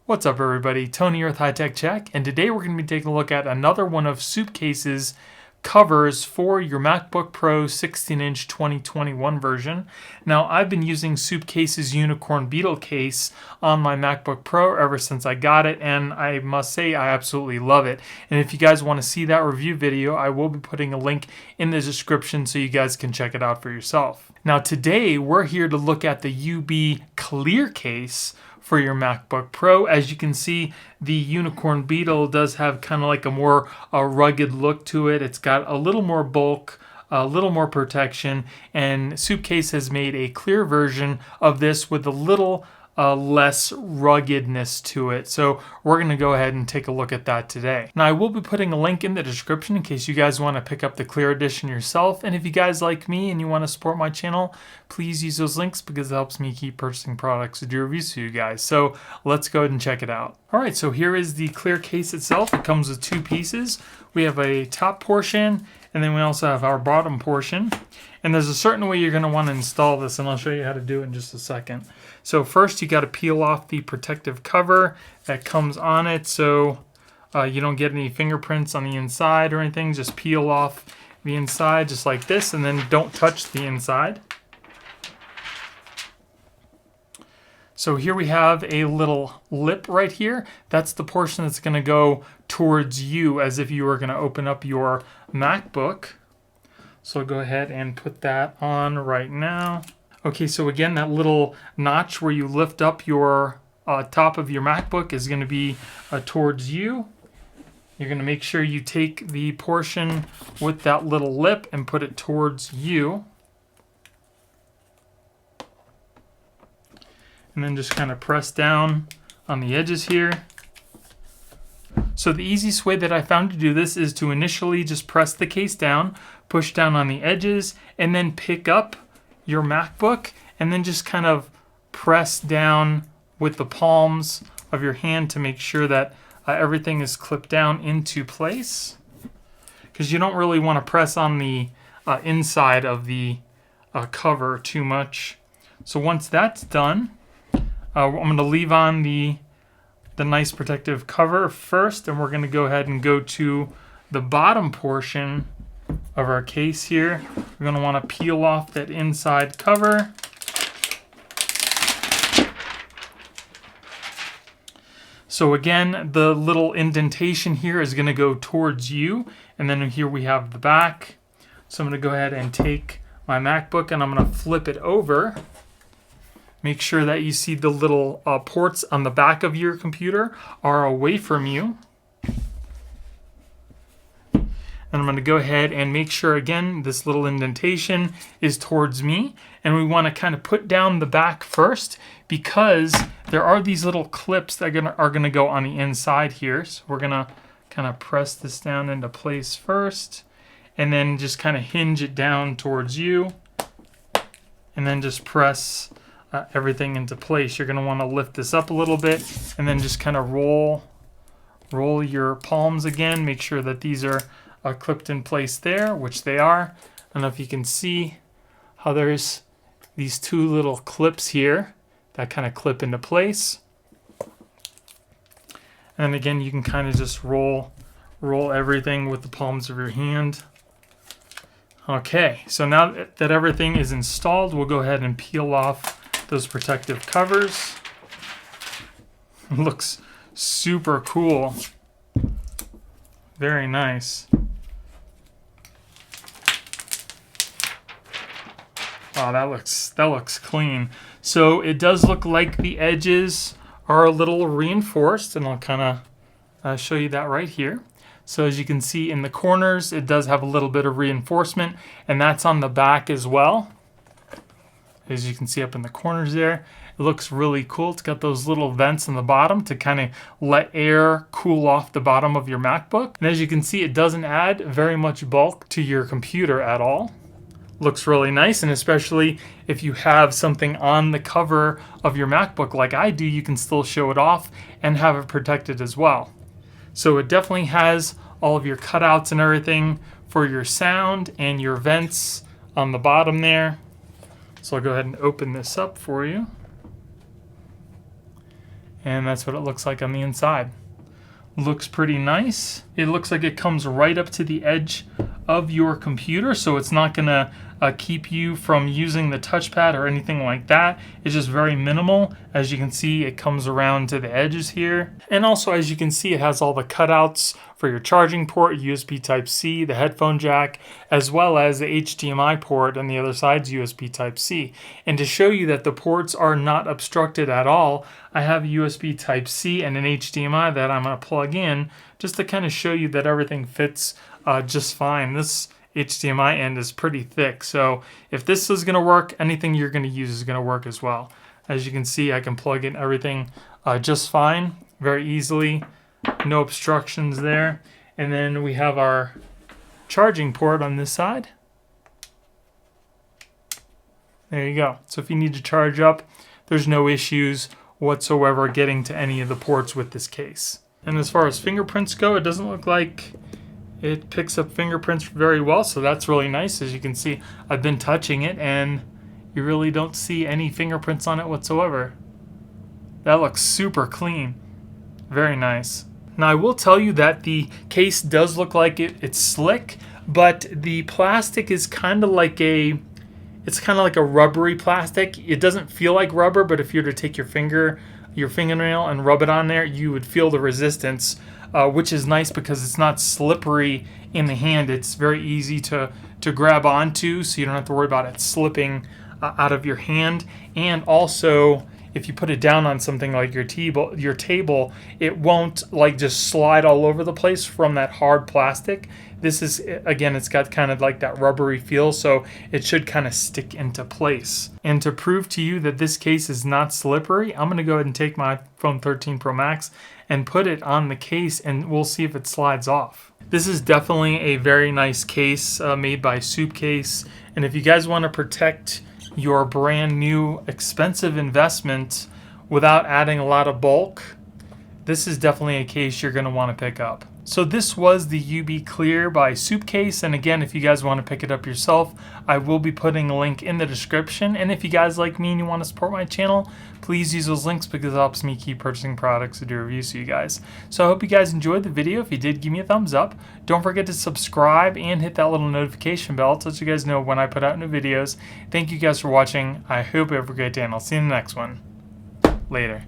What's up everybody, Tony here with HighTechCheck, and today we're going to be taking a look at another one of Supcase's covers for your MacBook Pro 16-inch 2021 version. Now I've been using Supcase's Unicorn Beetle case on my MacBook Pro ever since I got it, and I must say I absolutely love it. And if you guys want to see that review video, I will be putting a link in the description so you guys can check it out for yourself. Now today we're here to look at the UB Clear case for your MacBook Pro. As you can see, the Unicorn Beetle does have kind of like a more rugged look to it. It's got a little more bulk, a little more protection, and Supcase has made a clear version of this with a little less ruggedness to it. So we're going to go ahead and take a look at that today. Now I will be putting a link in the description in case you guys want to pick up the clear edition yourself. And if you guys like me and you want to support my channel, please use those links because it helps me keep purchasing products to do reviews for you guys. So let's go ahead and check it out. All right, so here is the clear case itself. It comes with two pieces. We have a top portion, and then we also have our bottom portion. And there's a certain way you're going to want to install this, and I'll show you how to do it in just a second. So first you got to peel off the protective cover that comes on it so you don't get any fingerprints on the inside or anything. Just peel off the inside just like this, and then don't touch the inside. So here we have a little lip right here. That's the portion that's going to go towards you as if you were going to open up your MacBook. So I'll go ahead and put that on right now. Okay, so again, that little notch where you lift up your top of your MacBook is going to be towards you. You're going to make sure you take the portion with that little lip and put it towards you. And then just kind of press down on the edges here. So the easiest way that I found to do this is to initially just press the case down, push down on the edges, and then pick up your MacBook, and then just kind of press down with the palms of your hand to make sure that everything is clipped down into place. Because you don't really want to press on the inside of the cover too much. So once that's done, I'm going to leave on the nice protective cover first, and we're going to go ahead and go to the bottom portion of our case here. We're going to want to peel off that inside cover. So again, the little indentation here is going to go towards you, and then here we have the back. So I'm going to go ahead and take my MacBook and I'm going to flip it over. Make sure that you see the little ports on the back of your computer are away from you. And I'm going to go ahead and make sure, again, this little indentation is towards me. And we want to kind of put down the back first because there are these little clips that are going to go on the inside here. So we're going to kind of press this down into place first. And then just kind of hinge it down towards you. And then just press everything into place. You're going to want to lift this up a little bit and then just kind of roll your palms again. Make sure that these are clipped in place there, which they are. I don't know if you can see how there's these two little clips here that kind of clip into place. And again, you can kind of just roll everything with the palms of your hand. Okay, so now that everything is installed, we'll go ahead and peel off those protective covers. It looks super cool. Very nice. Wow, that looks clean. So it does look like the edges are a little reinforced, and I'll kind of show you that right here. So as you can see in the corners, it does have a little bit of reinforcement, and that's on the back as well. As you can see up in the corners there, it looks really cool. It's got those little vents in the bottom to kind of let air cool off the bottom of your MacBook. And as you can see, it doesn't add very much bulk to your computer at all. Looks really nice, and especially if you have something on the cover of your MacBook like I do, you can still show it off and have it protected as well. So it definitely has all of your cutouts and everything for your sound and your vents on the bottom there. So I'll go ahead and open this up for you. And that's what it looks like on the inside. Looks pretty nice. It looks like it comes right up to the edge of your computer, so it's not gonna keep you from using the touchpad or anything like that. It's just very minimal. As you can see, it comes around to the edges here. And also, as you can see, it has all the cutouts for your charging port, USB Type-C, the headphone jack, as well as the HDMI port, and the other side's USB Type-C. And to show you that the ports are not obstructed at all, I have a USB Type-C and an HDMI that I'm going to plug in just to kind of show you that everything fits just fine. This HDMI end is pretty thick, so if this is going to work, anything you're going to use is going to work as well. As you can see, I can plug in everything just fine, very easily. No obstructions there. And then we have our charging port on this side. There you go. So if you need to charge up, there's no issues whatsoever getting to any of the ports with this case. And as far as fingerprints go, it doesn't look like it picks up fingerprints very well, so that's really nice. As you can see, I've been touching it and you really don't see any fingerprints on it whatsoever. That looks super clean. Very nice. Now I will tell you that the case does look like it's slick, but the plastic is kind of like a rubbery plastic. It doesn't feel like rubber, but if you were to take your fingernail and rub it on there, you would feel the resistance, which is nice because it's not slippery in the hand. It's very easy to grab onto, so you don't have to worry about it slipping out of your hand. And also, if you put it down on something like your table, it won't like just slide all over the place from that hard plastic. This is, again, it's got kind of like that rubbery feel, so it should kind of stick into place. And to prove to you that this case is not slippery, I'm going to go ahead and take my iPhone 13 Pro Max and put it on the case, and we'll see if it slides off. This is definitely a very nice case made by Supcase, and if you guys want to protect your brand new expensive investment without adding a lot of bulk, this is definitely a case you're going to want to pick up. So this was the UB Clear by Supcase, and again, if you guys want to pick it up yourself, I will be putting a link in the description. And if you guys like me and you want to support my channel, please use those links because it helps me keep purchasing products to do reviews for you guys. So I hope you guys enjoyed the video. If you did, give me a thumbs up. Don't forget to subscribe and hit that little notification bell to let you guys know when I put out new videos. Thank you guys for watching. I hope you have a great day, and I'll see you in the next one. Later.